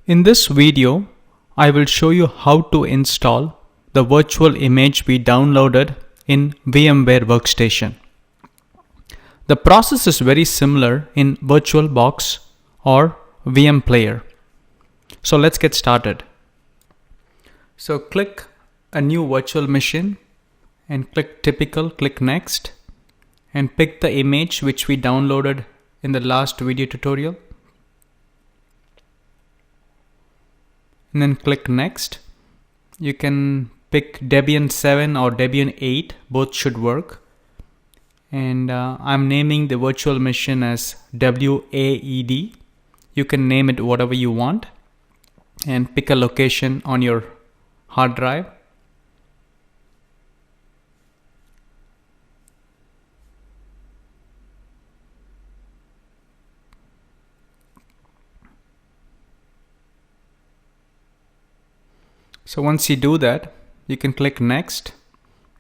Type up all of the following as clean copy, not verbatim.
In this video, I will show you how to install the virtual image we downloaded in VMware Workstation. The process is very similar in VirtualBox or VM Player. So let's get started. So click a new virtual machine and click typical, click next, and pick the image which we downloaded in the last video tutorial. And then click next. You can pick Debian 7 or Debian 8, both should work. And I'm naming the virtual machine as WAED. You can name it whatever you want and pick a location on your hard drive. So once you do that, you can click next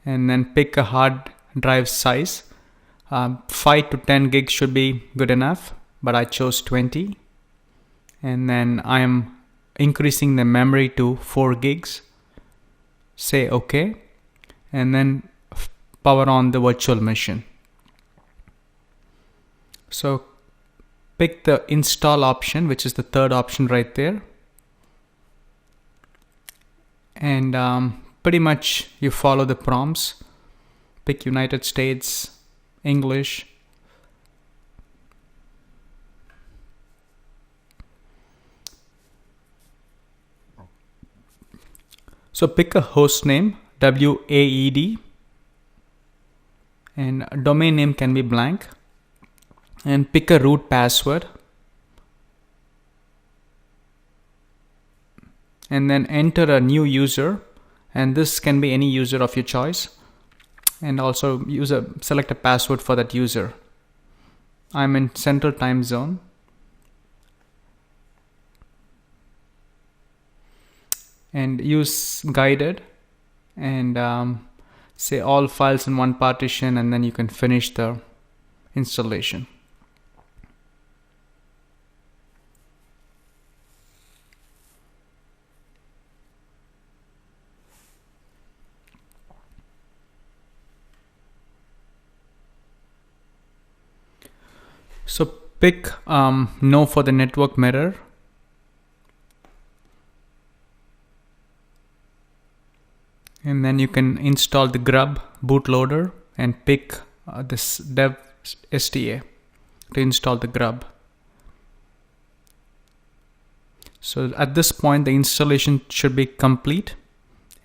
and then pick a hard drive size. 5 to 10 gigs should be good enough, but I chose 20. And then I am increasing the memory to 4 gigs. Say OK, and then power on the virtual machine. So pick the install option, which is the third option right there. And pretty much you follow the prompts. Pick United States, English. So pick a host name, WAED, and domain name can be blank. And pick a root password. And then enter a new user, and this can be any user of your choice, and also select a password for that user. I'm in Central Time Zone, and use guided and say all files in one partition, and then you can finish the installation. So pick no for the network mirror. And then you can install the grub bootloader and pick this dev STA to install the grub. So at this point the installation should be complete,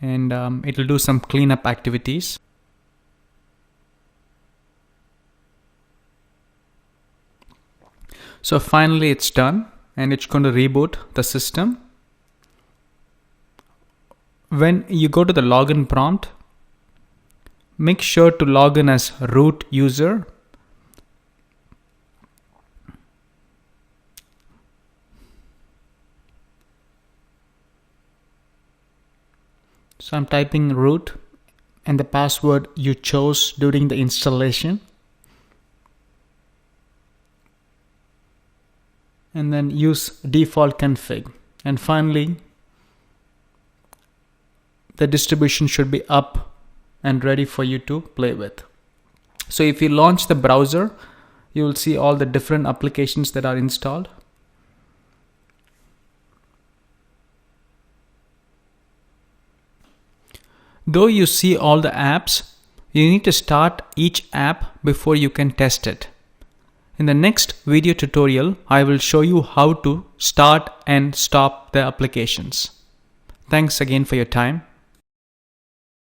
and it will do some cleanup activities. So finally it's done, and it's going to reboot the system. When you go to the login prompt, make sure to log in as root user. So I'm typing root and the password you chose during the installation. And then use default config. And finally, the distribution should be up and ready for you to play with. So if you launch the browser, you will see all the different applications that are installed. Though you see all the apps, you need to start each app before you can test it. In the next video tutorial, I will show you how to start and stop the applications. Thanks again for your time.